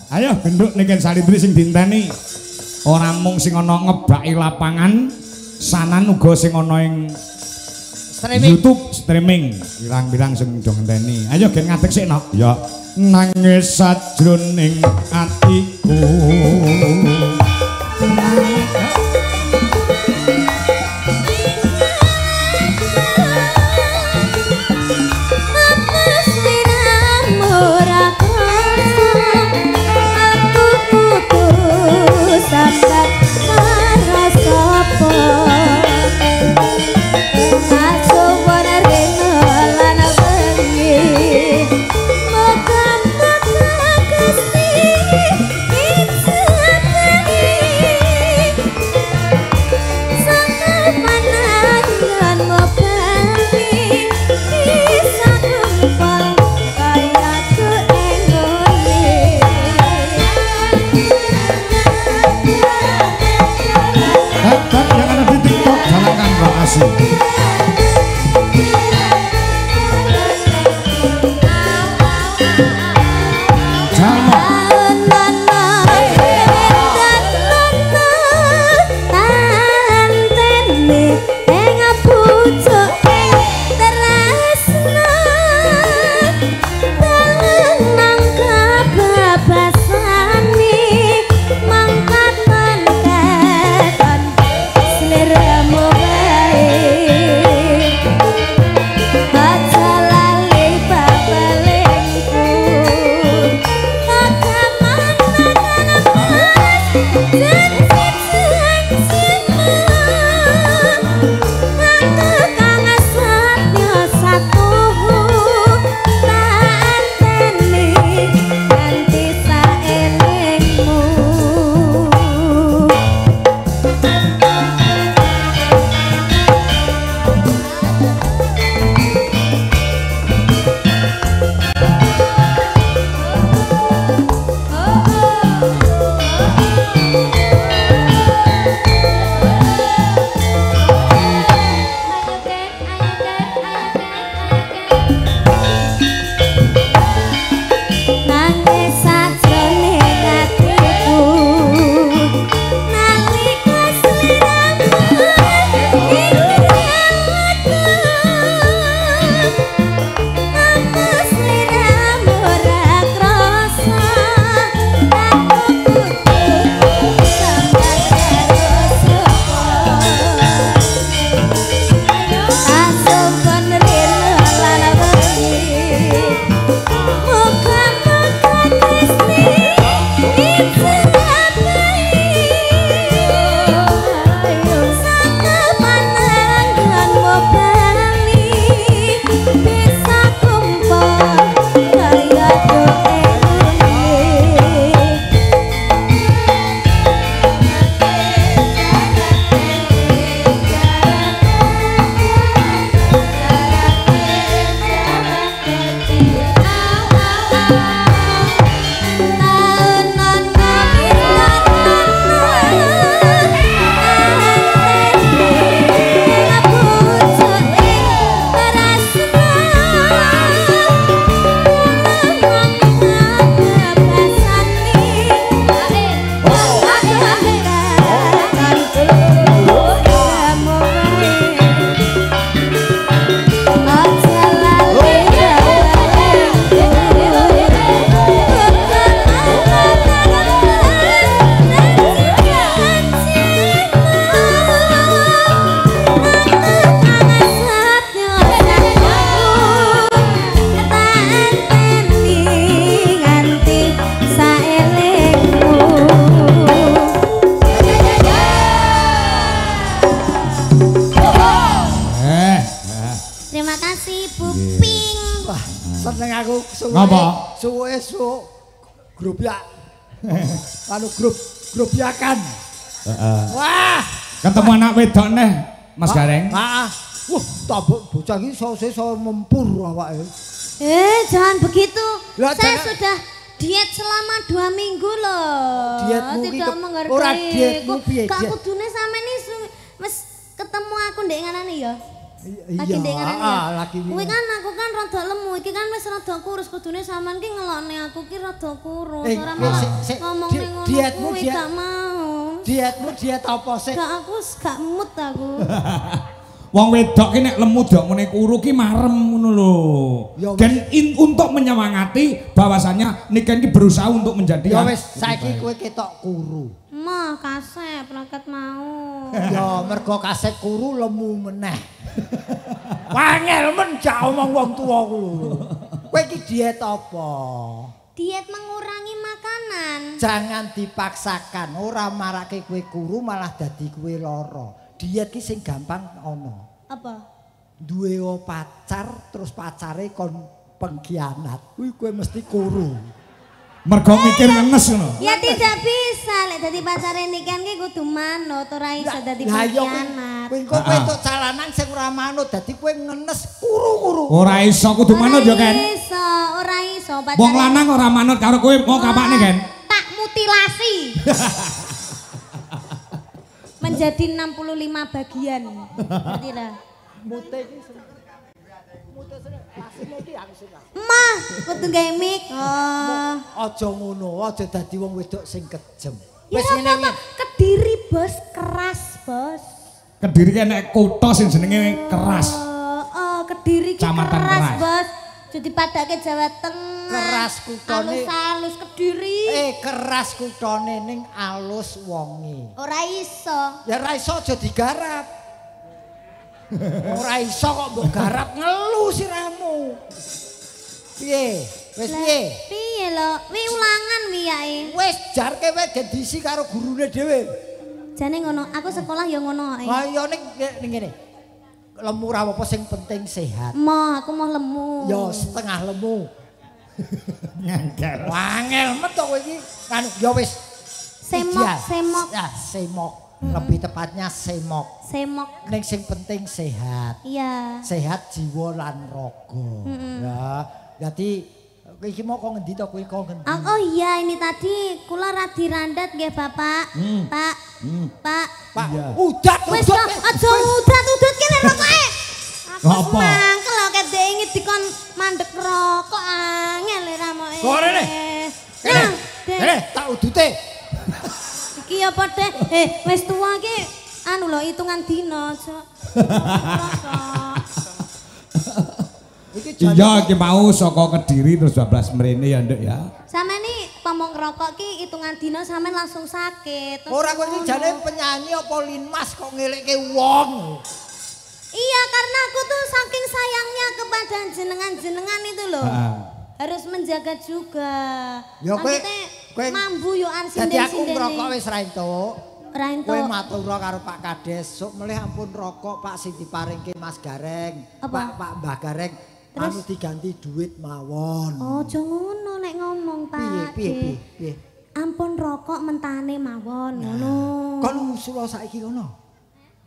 Ayo genduk niken Salindri sing dinteni. Ora mung sing ana ngebaki lapangan, sanan uga sing ana ing YouTube streaming. Pirang-pirang sing do ngenteni. Ayo gen ngadeg sik nok. Ya. Nangis sajroning atiku. Sambat karo sapa asuwon rene lan bengi moga-moga Gusti ijabani sangat panangan mobani bisa kumpul kaya keengone. Hebat yang ada di TikTok jalankan Mbak Asih. Grup ya. Anu grup yakan. Wah, ketemu anak wedok neh, Mas Gareng. Wah, tabuk bocah iki iso mempur awake. Jangan begitu. Saya sudah diet selama 2 minggu loh. Dietmu tidak menghargai. Ora dietmu piye? Kak kudune sampean iki wis ketemu aku ndek nganane ya. Lagi ndek ngarep ya. Lagi Kuwi kan aku kan rada lemu, iki kan wis rada kurus, kudune sampean ki ngelokne aku ki rada kurus. Ora malah ngomong ning ngono kuwi gak mau. Dietmu diet apa sih? Gak aku gak mood aku. Wong wedok ki nek lemu dok mene kuru ki marem ngono lho. Dan untuk menyemangati bahwasanya nikah iki berusaha untuk menjadi ya wis saiki kowe ketok kuru. Mah kasep raket mau. Ya mergo kasep kuru lemu meneh. Wangel men jak omong wong tuwa ku lho. Kowe iki diet apa? Diet mengurangi makanan. Jangan dipaksakan, ora marake kowe kuru malah dadi kowe lara. Diet ki sing gampang ana. Apa? Duwe pacar terus pacare kon pengkhianat. Kuwi kowe mesti kuru. Mergo mikir ngenes ngono. Ya tidak bisa lek dadi pacare nikan ki kudu manut ora iso dadi pengkhianat. Kowe kok entuk calanan sing ora manut dadi kowe ngenes kuru-kuru. Ora iso kudu manut ya kan. Ora iso pacare. Wong lanang ora manut karo kowe mau kapakne kan. Tak mutilasi. Menjadi 65 bagian. Ngerti ta? Mute iki asline iki aku sing. Mah, kudu gawe mic. Oh. Aja ngono, aja dadi wong wedok sing kejem. Wis ngene Kediri, Bos, keras, Bos. Kediri ki nek kutha sing jenenge Keras. Kediri ki keras, Bos. Jadi padake Jawa Tengah. Keras kutane. Halus Kediri. Keras kutane ning alus wonge. Ora iso. Ya ora iso aja digarap. Ora iso kok mbok garap ngelu siramu. Piye? Wis piye? Piye lho? Wi ulangan wi yae. Wis jarke wae gendisi karo gurune dhewe. Jane ngono, aku sekolah ya ngono ae. Ha ya ning ngene. Lemu ra apa sing penting sehat. Moh, aku mau lemu. Ya setengah lemu. Ngangkel. Wangel met to kowe iki. Kan ya wis. Semok. Ya, semok. Lebih tepatnya semok. Semok. Ning sing penting sehat. Iya. Sehat jiwa lan raga. Ya, jadi iki mau kok ngendi to kowe kok ngendi? Oh iya, ini tadi kula radi randat nggih, Bapak. Pak. Pak, udat. Wis aja udat kene rokoke. Aku Apa? mangkel kok kedhe ingin dikon mandek rokok angel ra moe. Kok rene? Kene, tak udute. Iki apa Dek? Wis tuwa iki anu lho hitungan dina aja. Iya iki mau saka Kediri terus 12 mrene ya Nduk ya. Sampeyan iki pomong ngerokok ki hitungan dina sampeyan langsung sakit. Ora kowe iki jane penyanyi apa linmas kok ngelekke wong. Iya karena aku tuh saking sayangnya kepada jenengan-jenengan itu loh. Harus menjaga juga. Ya kowe mambu yo an sinden-sinden. Dadi aku ngerokok wis ra entuk. Ra entuk. Kowe matur karo Pak Kades, sok melih ampun rokok Pak sing diparingke Mas Gareng. Pak Mbah Gareng anu diganti duit mawon. Oh, aja ngono nek ngomong, Pak. Piye? Ampun rokok mentane mawon ngono. Kon usul saiki ngono.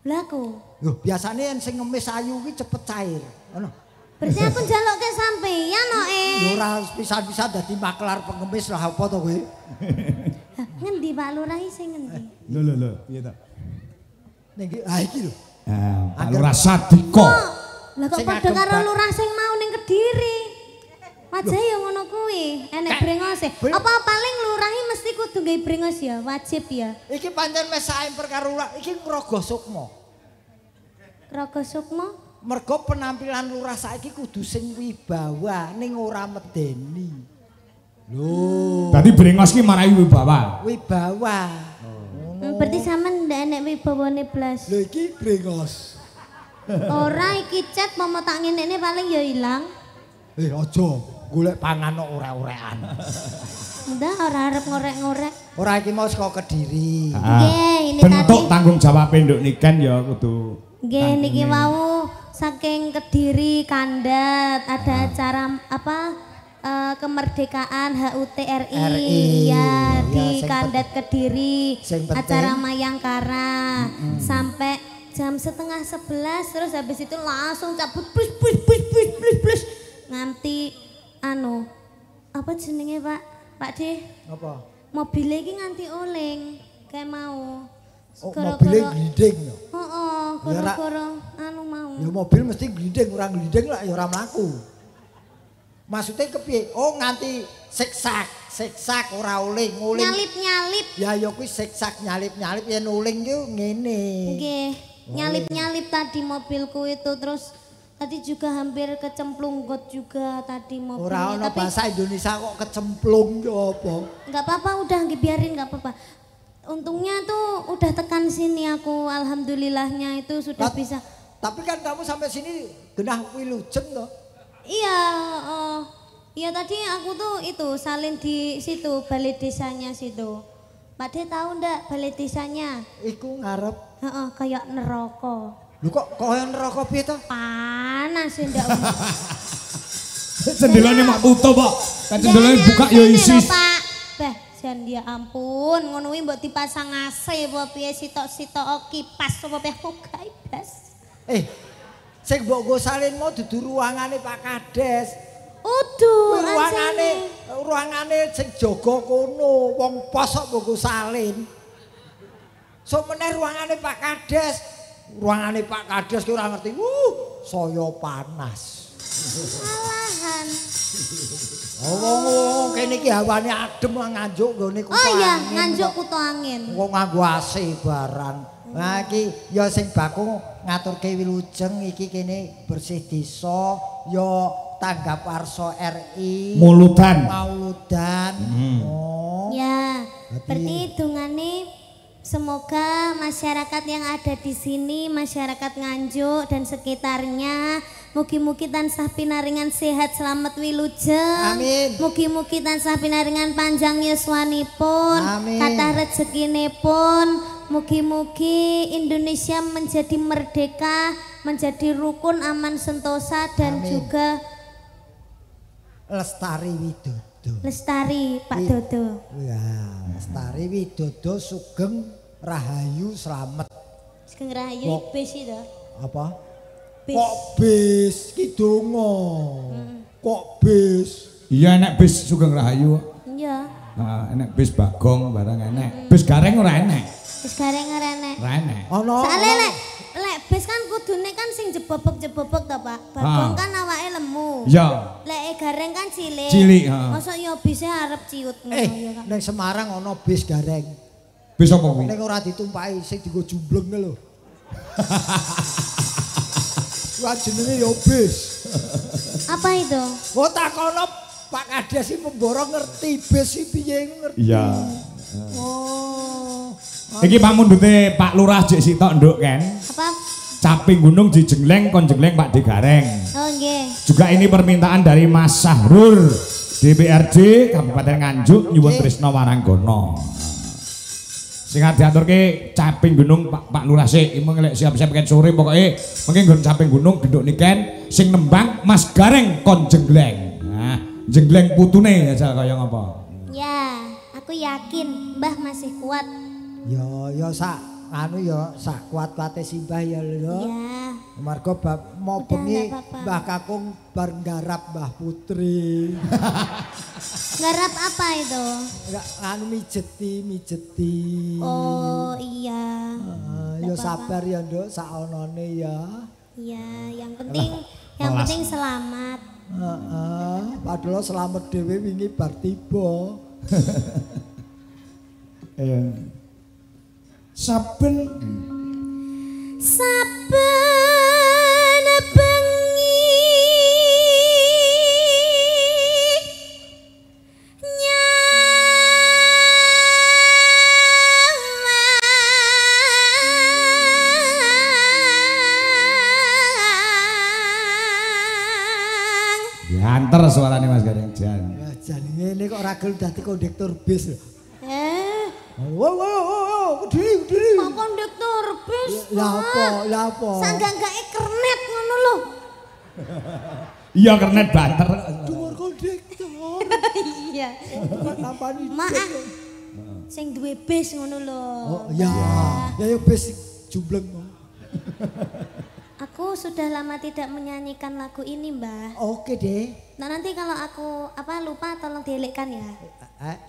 Lah aku. Lho, biasane yen sing ngemis ayu ki cepet cair. Ngono. Berarti aku njalukke sampeyan kok Lho ora pisan-pisan dadi maklar pengemis lah apa to kowe? Ngendi Pak Lurah sing ngendi? Lho, piye to? Ning iki lho. Pak Lurah Sadiko. Lah kok padha karo lurah sing mau ning Kediri. Wajah ya ngono kuwi, enek brengose. Apa paling lurah iki mesti kudu gawe brengos ya, wajib ya. Iki pancen mes saemper karo lurah, iki ngrogo sukma. Rogo Sukma? Mergo penampilan lurah saiki kudu sing wibawa ning ora medeni. Lho. Dadi brengos ki marai wibawa. Wibawa. Berarti sampean ndak enek wibawane blas. Lho iki brengos. Ora iki cet momo tak ngene paling ya ilang. Aja golek pangan kok ora-orekan. Udah ora arep ngorek-ngorek. Ora iki mau saka Kediri. Nggih, ini bentuk tadi. tanggung jawab Nduk Niken ya kudu. Nggih niki wau saking Kediri kandat ada acara apa kemerdekaan HUT RI ya di kandat Kediri acara Mayangkara sampai jam 10:30 terus habis itu langsung cabut plus nganti anu apa jenenge Pak D Apa? mobilnya iki nganti oleng kayak mau Oh, mobilnya gliding no. Heeh, gara-gara anu mau. Ya mobil mesti gliding, orang gliding lah ya ora mlaku. Maksudnya kepiye? Oh nganti siksak ora oleh nguling. Nyalip-nyalip. Ya ya kuwi siksak nyalip-nyalip yen uling yo ngene. Nggih, nyalip-nyalip tadi mobilku itu terus tadi juga hampir kecemplung got juga tadi mobilnya. Ora ana bahasa Indonesia kok kecemplung yo apa? Enggak apa-apa, udah biarin enggak apa-apa. Untungnya tuh udah tekan sini aku, alhamdulillahnya itu sudah bisa. Tapi kan kamu sampai sini genah wilujeng toh? Iya, iya tadi aku tuh itu salin di situ balai desanya situ. Pak De tahu ndak balai desanya? Iku ngarep. Heeh, kayak neraka. Lho kok kaya neraka piye to? Panas ndak. Jendelane mak tutup kok. Kan jendelane buka ya isi. Pak. Bah, jan dia ampun, ngono kuwi mbok dipasang AC apa piye sitok-sitok kipas apa piye kok gaibas. Sing mbok go salin mau dudu ruangane Pak Kades. Uduh, ruangane sing jaga kono, wong pos kok mbok go salin. So meneh ruangane Pak Kades. Ruangane Pak Kades ki ora ngerti. Saya panas. Alahan. Oh, kene iki hawane adem nganjuk nggone kutu. Oh iya, nganjuk kutu angin. Wong nganggo AC barang. Nah iki ya sing baku ngaturke wilujeng iki kene bersih desa ya tanggap warsa RI. Mauludan. Oh. Ya, berarti dungane semoga masyarakat yang ada di sini, masyarakat Nganjuk dan sekitarnya, mugi-mugi tansah pinaringan sehat selamat wilujeng. Amin. Mugi-mugi tansah pinaringan panjang yuswanipun, Amin. kathah rezekinipun. Mugi-mugi Indonesia menjadi merdeka, menjadi rukun, aman, sentosa dan Amin. juga Lestari Widodo. lestari Pak Dodo. Ya, Lestari Widodo sugeng rahayu slamet. Sugeng rahayu bis itu. Apa? Bis. Kok bis ki donga. Kok bis? Iya enek bis Sugeng Rahayu. Iya. Enek bis Bagong barang enek. Bis Gareng ora enek. Bis Gareng ora enek. Ora enek. Ono. Soale lek bis kan kudune kan sing jebobok-jebobok to, Pak. Bagong kan awake lemu. Iya. Lek Gareng kan cilik. Cilik, heeh. Mosok yo bise arep ciut ngono ya, Kak. Ning Semarang ono bis Gareng. Bis apa kuwi? Ning ora ditumpaki sing dienggo jumbleng lho. Wah jenenge yo bis. Apa itu? Oh takono Pak Kades si pemboro ngerti bis si piye ngerti. Iya. Oh. Iki pamundhute Pak Lurah jek sitok nduk kan. Apa? Caping gunung dijengleng kon jengleng Pak De Gareng. Oh nggih. Juga ini permintaan dari Mas Sahrul DPRD Kabupaten Nganjuk nyuwun tresna waranggono. Sing diaturke caping gunung Pak Lurah sik mengko siap-siap ken sore pokoke mengki nggon caping gunung genduk niken sing nembang Mas Gareng kon jengleng. Nah, jengleng putune aja kaya ngapa. Ya, aku yakin Mbah masih kuat. Ya sak anu ya sak kuat-kuate simbah ya lho. Ya. Marga bab mau Udah, bengi enggak apa-apa. Mbah Kakung bar nggarap Mbah Putri. Garap apa itu? Enggak anu mijeti. Oh iya. Ya Enggak sabar ya Nduk sak onone ya. Iya, yang penting selamat. Heeh. Padahal selamat dhewe wingi bar tiba. Saben bengi diantar suarane Mas Gareng jan. Ya jan ngene kok ora gelem dadi kondektur bis lho. Wow, diri. Kok kondektur bis? Lah apa? Sangganggae kernet ngono lho. Iya kernet banter. Dhuwur kondektur. Iya. Napani. Maaf. Sing duwe bis ngono lho. Oh iya. Ya bis jumbleng. Aku sudah lama tidak menyanyikan lagu ini, Mbah. Oke deh. Nah, nanti kalau aku lupa tolong dielekkan ya.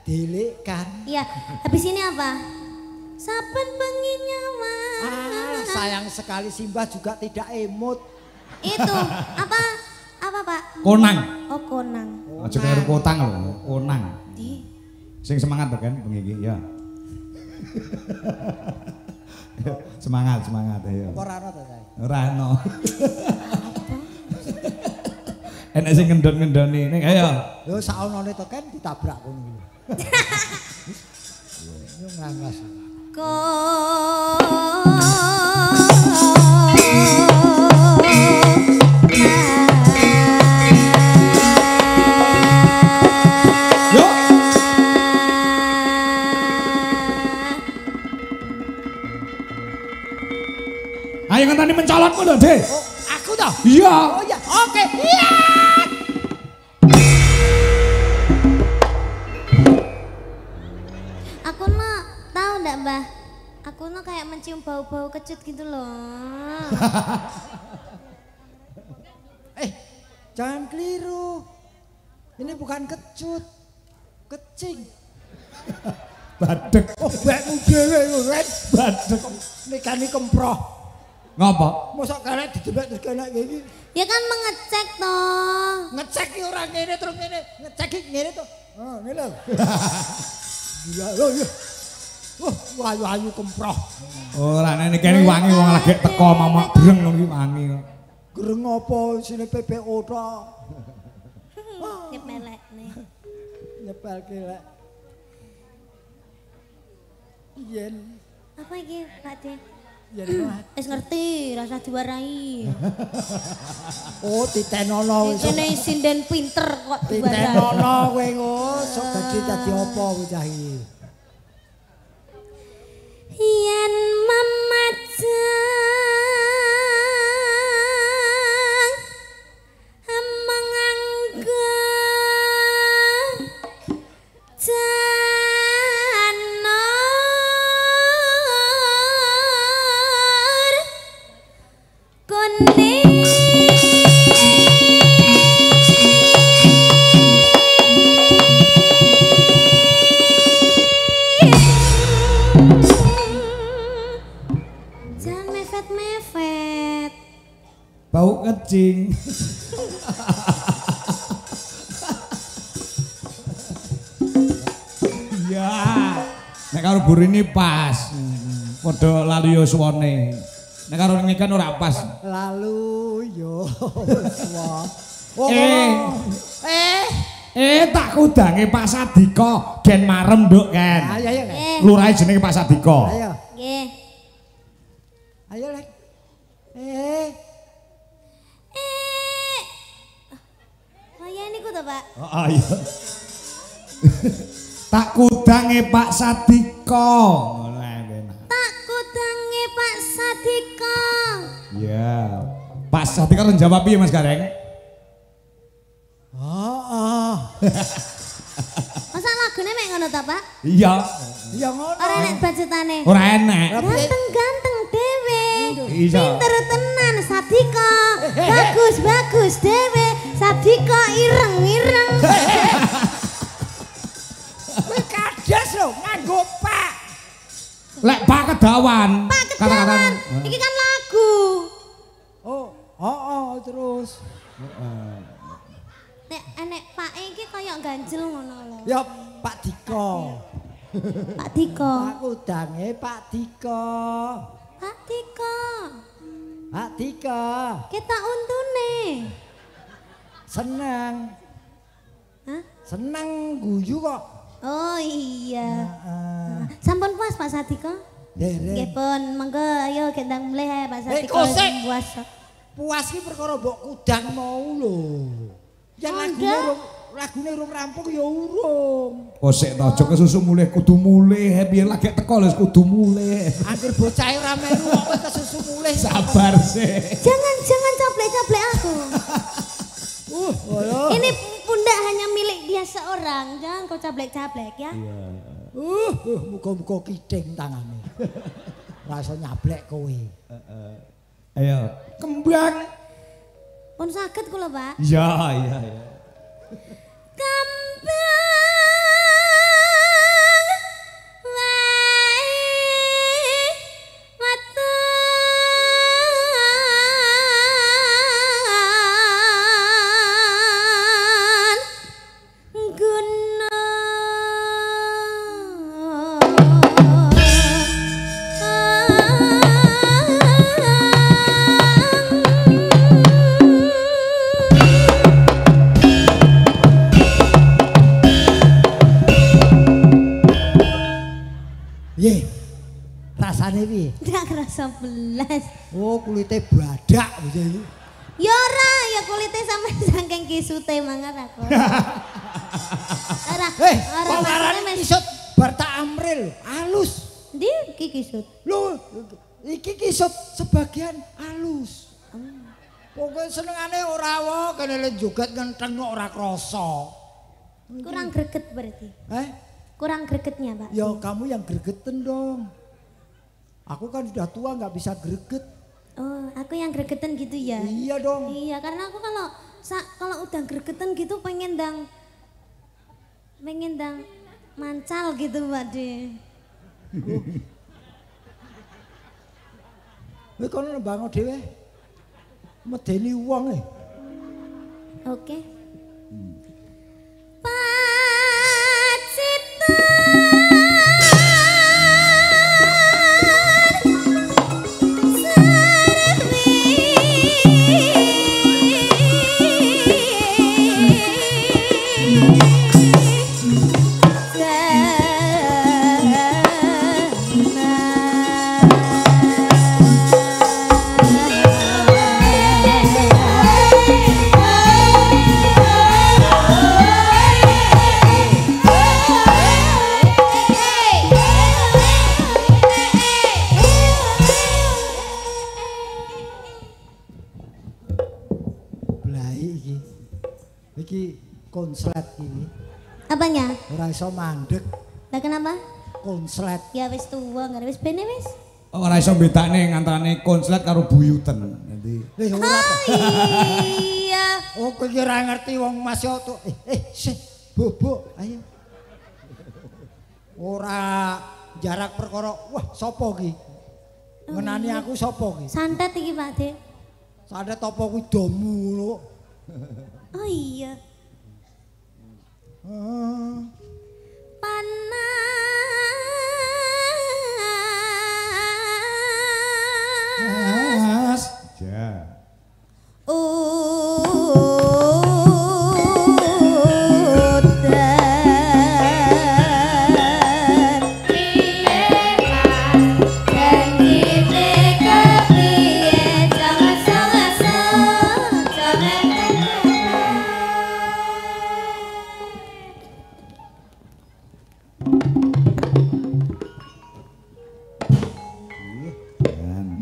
Delik kan. Iya, habis ini apa? saben bengi nyawa. Sayang sekali Simbah juga tidak emot. Itu apa Pak? Konang. Oh konang. Aja karo kotang lho, konang. Di. Sing semangat to kan bengi iki ya. Semangat ayo. Apa ora ono to saya? Ora ono. Enak sing ngendon-ngendoni ning ayo. Lho saonone to kan ditabrak kono. Yo ngangas. Ayo ngenteni mencolotmu lho, Dik. Oh, aku toh? Iya. Oh iya. Oke. Iya. Aku no tahu ndak Mbah? Aku no kayak mencium bau-bau kecut gitu loh. Jangan keliru. Ini bukan kecut. Kecing. Badek. Oh, mbakmu dhewe lho, Ren. Badek. Nikani kemproh. Ngapa? Mosok karek didebak terus kena iki. Ya kan mengecek toh. Ngecek ki ora ngene terus ngene. Ngecek ki ngene to. Oh, ngene lho. Gila lho ya. Wayu-ayu kemproh. Ora nek kene wangi wong lagi teko mamak breng ngono iki wangi kok. Gereng apa isine PPO tok. Nyepelek nih. Nyepel kelek. Yen. Apa iki Pak De? Yen mah. Wis ngerti, rasa diwarai. Oh, ditenono wis. Kene sinden pinter kok diwarai. Ditenono kowe engko sok dadi apa bocah iki. Yen memacang menganggo janor kuning jangan mepet-mepet. Bau kecing. Iya. Nek karo burine pas. Padha lalu yo suwane. Nek karo ngekan ora pas. Lalu yo. Wah. Tak kudange Pak Sadika gen marem nduk kan. Ayo ayo. Lurahe jenenge Pak Sadika. Ayo. Nggih. Ayo Lek. Kaya niku to, Pak. Oh iya. Tak kudange Pak Sadika. Ngono ae. Tak kudange Pak Sadika. Iya. Pak Sadika kan jawab piye Mas Gareng? Heeh. Masa lagune mek ngono ta, Pak? Iya. Ya ngono. Ora enek budgetane. Ora enek. Ganteng-ganteng dhewe. Iya. Pinter tenan Sadika. Bagus-bagus dhewe. Sadika ireng-ireng. Kowe kades lho nganggo Pak. Lek Pak Kedawan. Pak Kedawan. Iki kan lagu. Oh, terus. Nek enek Pak iki kaya ganjel ngono lho. Ya Pak Dika. Pak Dika. Aku dange Pak Dika. Pak Dika. Pak Dika. Ketok untune. Seneng. Hah? Seneng guyu kok. Oh iya. Heeh. Sampun puas Pak Sadika? Dereng. Nggih pun, monggo ayo gendang mulih ae Pak Sadika. kosek. Puas. Puas ki perkara mbok kudang mau lho. Yang lagune urung rampung ya urung. Oh sik to aja kesusu mulih kudu mulih. Biyen lagi teko lho kudu mulih. Angger bocah ora melu kok kesusu mulih. Sabar sih. Jangan caplek-caplek aku. Waduh. Ini pundak hanya milik dia seorang. Jangan kau caplek-caplek ya. Muga-muga kiding tangane. Rasa nyablek kowe. Ayo, kembang. Pun saged kula, Pak. Iya. Kembang wae Piye? Rasane piye? Ndak kerasa belas. Oh, kulite badak iki. Ya ora, ya kulite sampe saking kisute mangan aku. Ora. Kok ngarani kisut bar tak amril, halus. Ndi iki kisut? Lho, iki kisut sebagian halus. Pokoke senengane ora wae kene le joget ngenteng kok ora krasa. Kurang greget berarti. Kurang gregetnya, Pak. Ya kamu yang gregeten dong. Aku kan sudah tua nggak bisa greget. Oh, aku yang gregetan gitu ya? Iya dong. Iya, karena aku kalau udah gregetan gitu pengen dang mancal gitu, Pak De. Kowe kono bangun dhewe. Medeni wong e. Oke. Konslet iki. Apanya? Ora iso mandek. Lah kenapa? Konslet. Ya wis tuwa, enggak wis bene wis. Ora iso bedakne antarané konslet karo buyuten. Dadi ora to. Iya. Oh, kowe ora ngerti wong Mas yo to. Sih, bobok, ayo. Ora jarak perkara. Wah, sapa ki? Ngenani aku sapa ki? Santet iki, Pak De. Santet apa kuwi domu lho. Oh iya. Panas. Ja.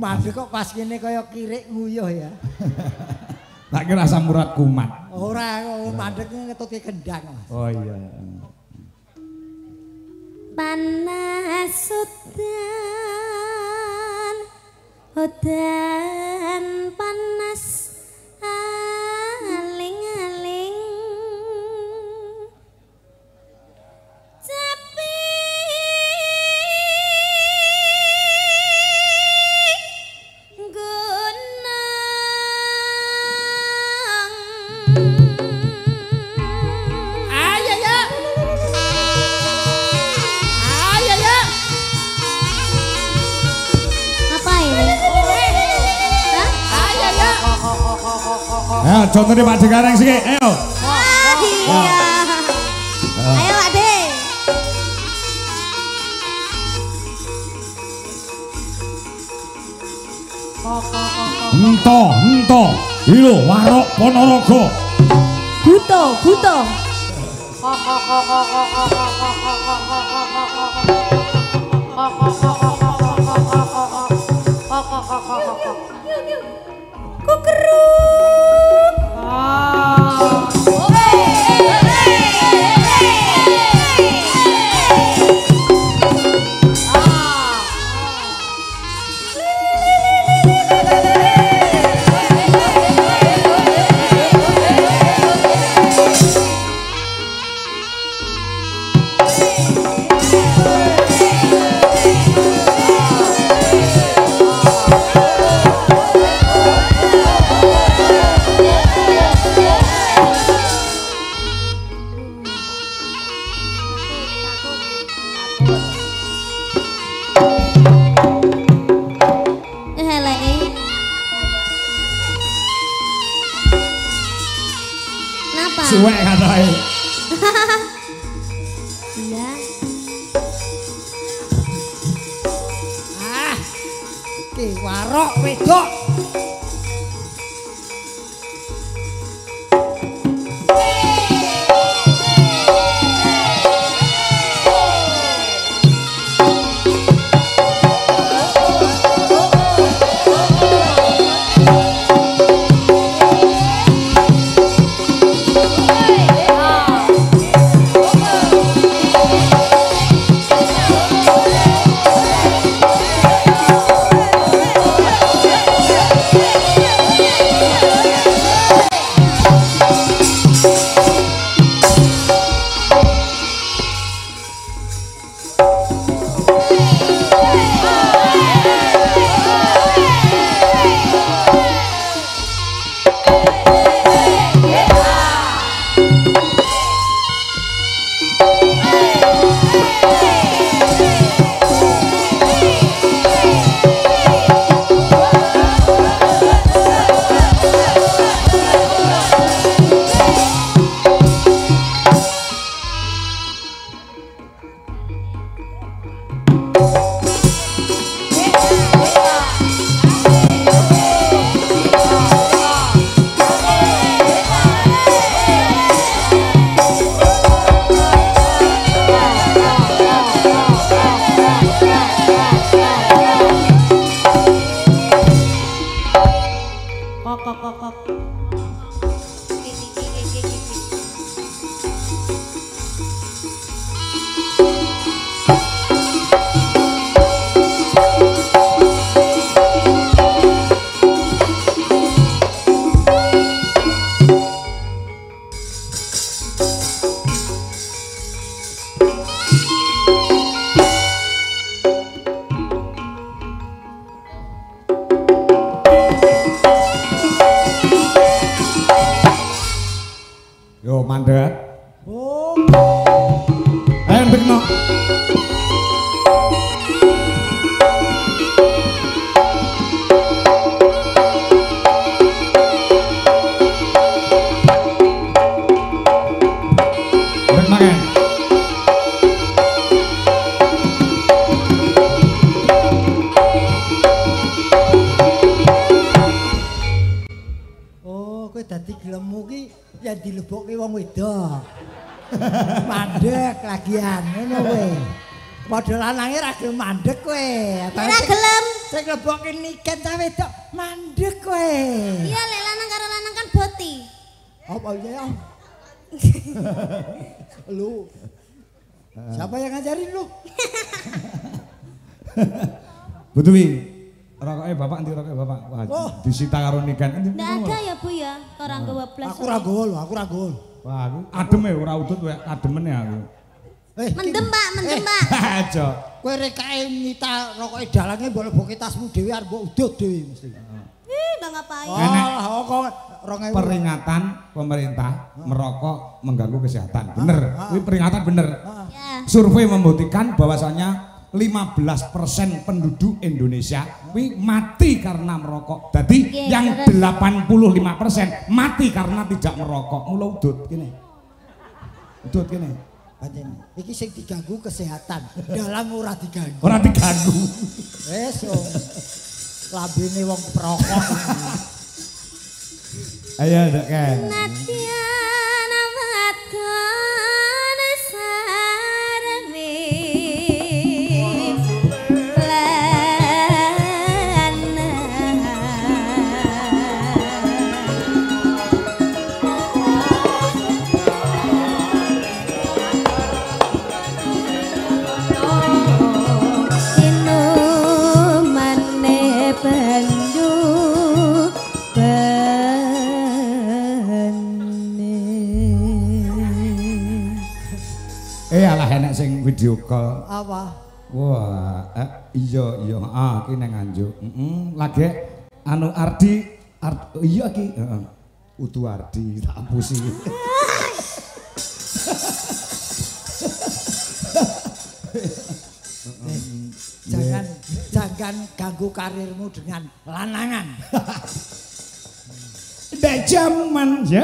Mandek kok pas kene kaya kirik nguyuh ya. Tak kira asam urat kumat. Ora, mandek ngetutke gendang, Mas. Oh iya. Panas udan panas aling-aling tapi Ayo contohnya Pak Dekareng sih, ayo. Iya. Ayo Pak De. Ento, ilo warok Ponorogo. Buto. Kukeruk. Suwek katanya. Iya. iki warok wedok. Yo mandek. Oh. Ayo bekno. Bekno. Oh, kowe dadi gelemu ki ya dilebokke wong wedok. Mandek lagian ngono kowe. Padha lanange ra gelem mandek kowe. Ora gelem. Sing lebokke niken ta wedok mandek kowe. Iya lek lanang karo lanang kan boti. Apa iya? Lu. Siapa yang ngajarin lu? Butuwi. Rokoke bapak nanti rokoke bapak. Wah, Oh. disita karo niken. Nggak ada ya Bu ya, orang gawa blas. Aku ra gol, aku ra gol. Wah, aku adem ya ora udut wae ademen ya aku. Mendem Pak, mendem Pak. Aja. Kowe rek kae nyita rokoke dalange mbok lebokke tasmu dhewe arep mbok udut dhewe mesti. Udah ngapain? Oh, kok 2000. Peringatan pemerintah merokok mengganggu kesehatan. Bener. Ini peringatan bener. Ya. Survei membuktikan bahwasanya 15% penduduk Indonesia mati karena merokok. Jadi Oke, yang terus. 85% mati karena tidak merokok. Mula udut kene. Udut kene. Pancen iki sing diganggu kesehatan. Dalang ora diganggu. Ora diganggu. Wes lambene wong perokok. Ayo Dek Ken. Nadyan waton sareme Alah enek sing video call. Apa? Wah, iya ki nang Nganjuk. Lagi anu Ardi, iya ki, Utu Ardi tak ampusi. Jangan ganggu karirmu dengan lanangan. Ndak jaman ya.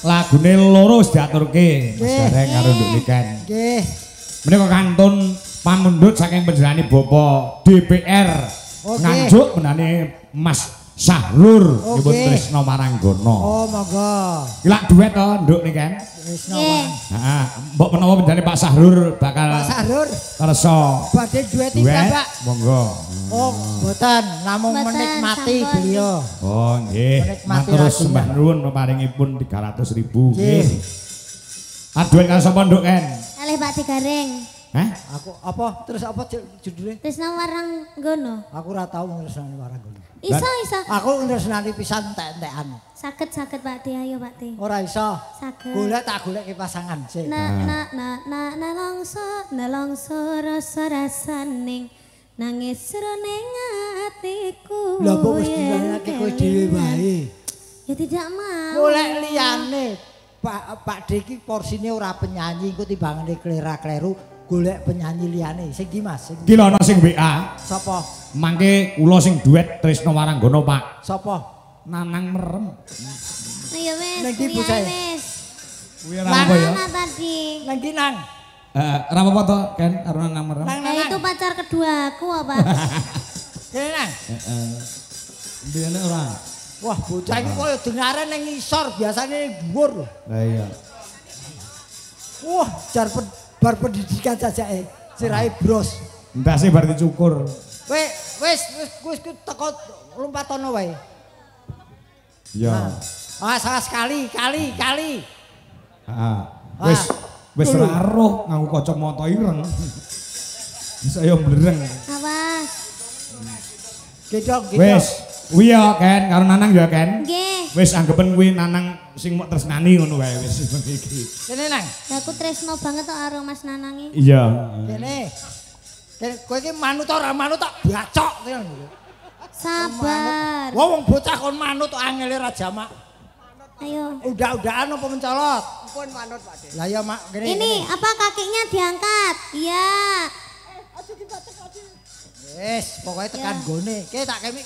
lagune loro wis diaturke Mas Gareng karo Nduk Liken. Nggih. Menika kantun pamundhut saking panjenengane Bapak DPR Nganjuk menane Mas Sahrur nyebut Trisno Maranggono. Oh, monggo. Iki lak duet to Nduk Liken. Trisno. Heeh, mbok menawa panjenengane Pak Sahrur bakal Pak Sahrur kersa badhe duet iki, Pak. Monggo. Oh, mboten, namung menikmati beliau. Oh, nggih. Matur sembah nuwun paringipun 300.000 nggih. Aduan karo sapa Nduk Ken? Kalih Pak Digareng. Hah? Aku apa? Terus apa judulnya? Trisno Maranggono. Aku ora tau ngrasani Maranggono. Iso. Aku ngrasani pisan entek-entekan. Saged Pak Di, ayo Pak Di. Ora iso. Saged. Golek tak goleki pasangan sik. Nelongso rasa rasaning nangis jroning atiku. Lha kok wis dilalake kowe dhewe wae. Ya tidak mau. Golek liyane. Pak Deki porsine ora penyanyi engko timbangane klera-kleru golek penyanyi liyane. Sing ndi Mas? Iki lho ana sing WA. Sapa? Mangke kula sing duet Trisno Maranggono, Pak. Sapa? Nanang Merem. Ayo wis. Nang ndi bocah? Wis. Kuwi ora apa ya? Tadi. Nang ndi nang? Ora apa-apa to, Ken, karo Nanang merem. Itu pacar kedua aku apa? Kene nang. Heeh. Mbiyane ora. Wah, bocah iki koyo dengare ning ngisor, biasane ning dhuwur lho. Lah iya. Wah, bar pendidikan jajake. Sirahe bros. Ndase bar dicukur. Wis teko lompatono wae. Ya. Ah, salah sekali. Heeh. Wis ora roh nganggo kacamata ireng. Bisa yo mlereng. Awas. Gedong. Wis, kuwi ya Ken karo Nanang ya Ken. Nggih. Wis anggepen kuwi Nanang sing mok tresnani ngono wae wis iki. Kene nang. Aku tresno banget kok karo Mas Nanang iki. Iya. Kene. Kowe iki manut ora manut tak bacok. Sabar. Wong bocah kon manut angele ra jamak. Ayo. Udah-udahan apa mencolot? Pun manut Pak De. Lah ya mak gini. Ini apa kakinya diangkat? Iya. Wis, pokoknya tekan gone. Ki tak kemik.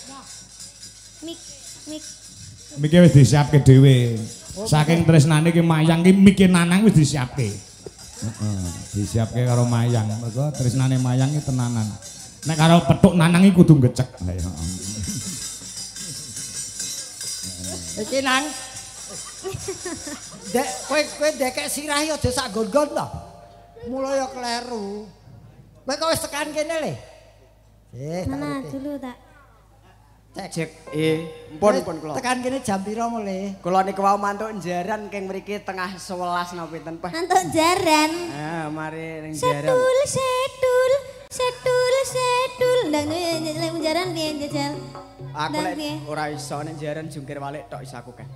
Mik. Mike wis disiapke dhewe. Saking tresnane ki Mayang ki mike Nanang wis disiapke. Heeh, disiapke karo Mayang. Mergo tresnane Mayang ki tenanan. Nek karo petuk Nanang ki kudu gecek. Lah ya. Iki nang. Dek kowe dekek sirah yo aja sak gon-gon to. Mula yo kleru. Kowe kok wis tekan kene le. Mana dulu tak? Cek pun kula. Tekan kene jam pira mulai? Kula niku wau mantuk njaran keng mriki tengah 11 napa pinten Pak. Antuk jaran. Ah, mari ning jaran. Setul. Ndang lek jaran piye jajal? Aku lek ora iso ning jaran jungkir balik tok iso aku kan.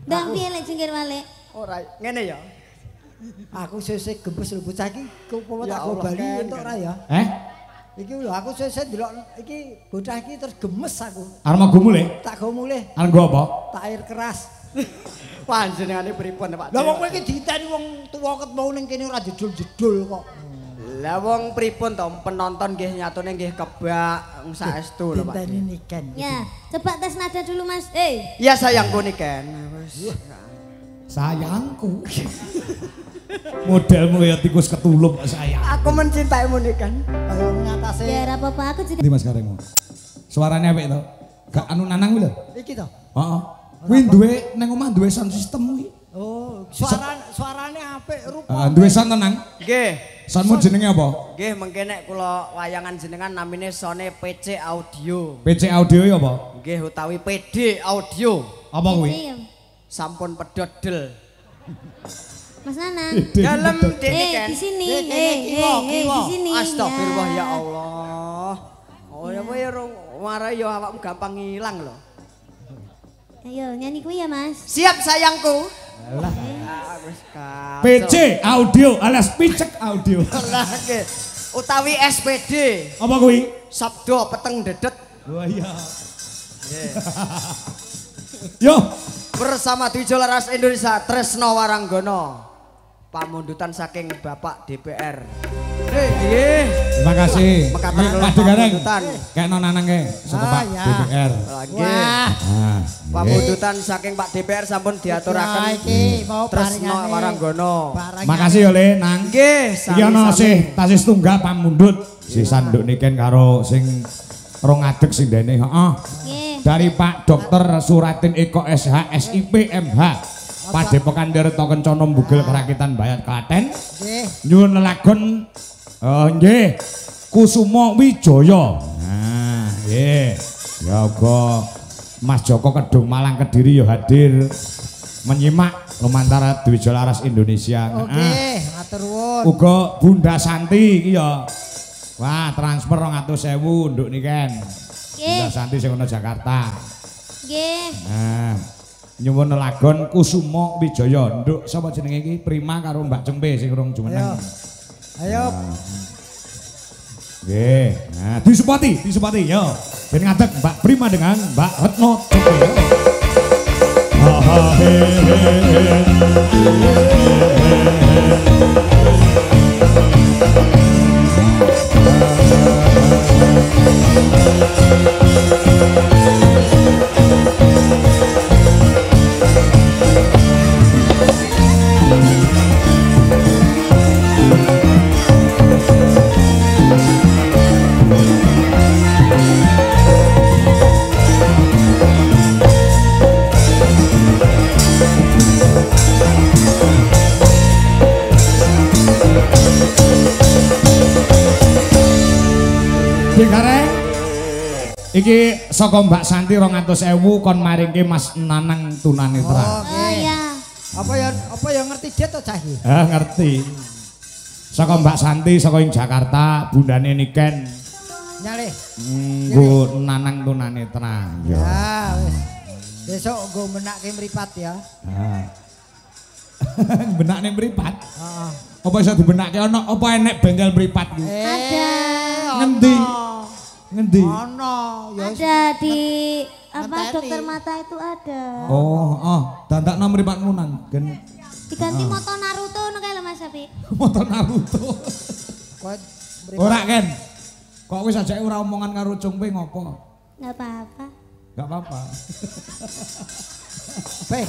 Ndang piye lek jungkir balik? Ora ngene ya. Aku sesuk gembes lho bocah iki kok tak go bali entuk ora ya? Iki lho aku sesuk ndelok iki bocah iki terus gemes aku. Arep go mulih? Tak go mulih. Arep go apa? Tak air keras. Panjenengane pripun Pak? Lah wong kowe iki diteni wong tuwa ket mau ning kene ora jedul-jedul kok. Lah wong pripun to penonton nggih nyatune nggih kebak saestu lho Pak. Diteni niken. Ya, coba tes nada dulu Mas. Iya sayangku niken. Sayangku. Modelmu ya tikus ketulup sayang. Aku mencintaimu niken. Ayo ngatasi. Ya ora apa-apa aku juga. Ndi Mas karengmu? Suarane apik to? Gak anu Nanang kuwi lho. Iki to. Heeh. Kuwi duwe nang omah duwe sound system kuwi. Oh, suarane apik rupa. Heeh, duwe sound tenang. Nggih. Soundmu jenenge apa? Nggih mengke nek kula wayangan jenengan namine Sone PC Audio. PC Audio ya apa? Nggih utawi PD Audio. Apa kuwi? Sampun pedhot del. Mas Nanang. Dalem dene kan. Di sini. Di sini. Astagfirullah ya Allah. Oh ya kowe warai ya awakmu gampang ngilang lho. Ayo nyanyi kuwi ya Mas. Siap sayangku. Alah. Wis kacau. PC Audio alias Picek Audio. Lah nggih. Utawi SPD. Apa kuwi? Sabdo peteng dedet. Wah iya. Yo, Bersama Dwijo Laras Indonesia Tresno Waranggono. Pamundutan saking Bapak DPR. Nggih. terima kasih. Mekaten kula Pak Gareng. pamundutan. Kayak Nanang ke, saka Pak ya. DPR. Lagi. Wah. Nah, Pamundutan saking Pak DPR sampun diaturaken Iki mau Tresno paringane. Waranggono. makasih ya Le, Nang. Nggih, Iki ana sih tasis tunggal pamundut. Si sanduk niken karo sing rong adeg sing dene, heeh. Nggih. Dari Pak Dr. Suratin Eko SH SIP MH. Padepokan Tirta Kencana Mbugel Kerakitan Bayat Klaten. Nggih. Nyuwun lelagon nggih Kusuma Wijaya. Nah, nggih. Ya uga Mas Joko Kedung Malang Kediri ya hadir menyimak lumantar Dwijo Laras Indonesia. Oke, matur nuwun. Uga Bunda Santi iki ya. Wah, transfer 200.000 nduk niken. Bunda Santi sing ana Jakarta. Nggih. Nah, nyuwun lelagon Kusuma Wijaya. Nduk sapa jenenge iki? Prima karo Mbak Cempe sing urung jumeneng. Ayo. Nggih. Nah, disupati yo. Ben ngadeg Mbak Prima dengan Mbak Retno Cempe. Ha ha he he. Gede Gareng. Iki saka Mbak Santi 200.000 kon maringke Mas Nanang Tunanetra. Oh iya. Apa ya ngerti dia to cah iki? Ngerti. Saka Mbak Santi saka ing Jakarta, bundane Niken. Nyalih. Nggo Nanang Tunanetra. Ya wis. Besok nggo menake mripat ya. Benak ning mripat. Heeh. Apa iso dibenakke ana apa enek bengkel mripat ku? Ada. Ngendi? Ngendi? Ono ya. Ada di apa Ngenteni. dokter mata itu ada. Oh, dandakno mripatmu nang gen Diganti moto Naruto ngono kae lho Mas Sapi. motor Naruto. Kowe mripat. Ora Ken. Kok wis ajake ora omongan karo Cungpe ngopo? Enggak apa-apa. Enggak apa-apa. Pe.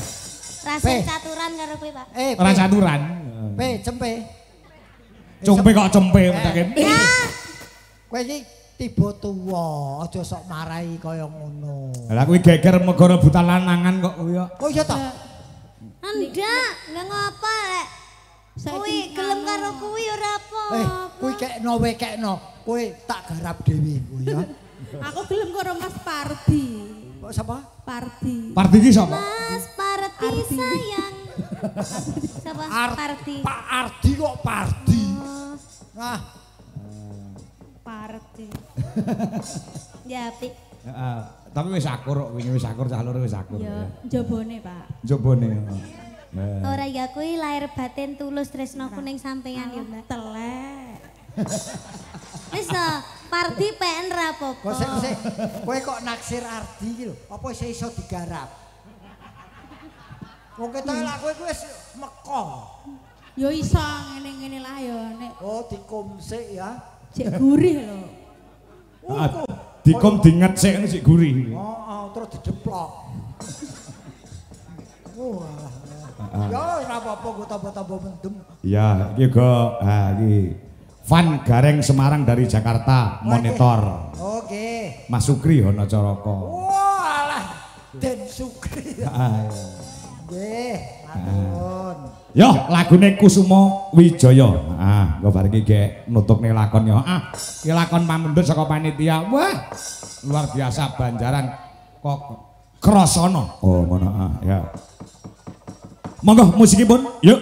Rasa caturan karo kowe, Pak. Ora caturan. Pe, cempe. Cungpe kok cempe metake. Ya. Kowe iki tiba tuwa, aja sok marahi kaya ngono. Lah kuwi geger mergo rebutan lanangan kok kuwi. Oh iya toh. Enggak ngapa lek. Kuwi gelem karo kuwi ora apa. Kuwi kekno. Kowe tak garap dhewe kuwi ya. Aku gelem karo Mas Pardi. Kok sapa? Pardi. Pardi ki sapa? Mas Parti sayang. Siapa? Parti. Pak Ardi kok Pardi. Oh, Nah, Pardi. ya apik. Heeh. Tapi wis akur kok wingi wis akur cah loro wis akur. Ya, jabone, Pak. Jobone. Ora ya kuwi lahir batin tulus tresnoku ning sampeyan yo, Mbak. Telek. Wis to, Parti PN ra kok apa-apa. sik kowe kok naksir Ardi iki lho. Apa iso digarap? Wong ketok lak kowe wis meko. Yo iso ngene-ngene lah yo nek Oh, dikumsik ya. jek gurih lho. Dikom dinget sik sik gurih. Oh, terus dideplok. Wah. Ya ora apa-apa kok tambah-tambah mendem. Ya, iki go iki Van Gareng Semarang dari Jakarta monitor. Oke. Mas Sukri ana Caraka. Walah, Den Sukri. Heeh. Nggih, matur. Yo, lagune Kusuma Wijaya. Engko bar iki gek nutupne lakon yo. Iki lakon pamundhut saka panitia. Wah, luar biasa Banjaran kok krasana. Oh, ngono ya. Monggo musikipun, yuk.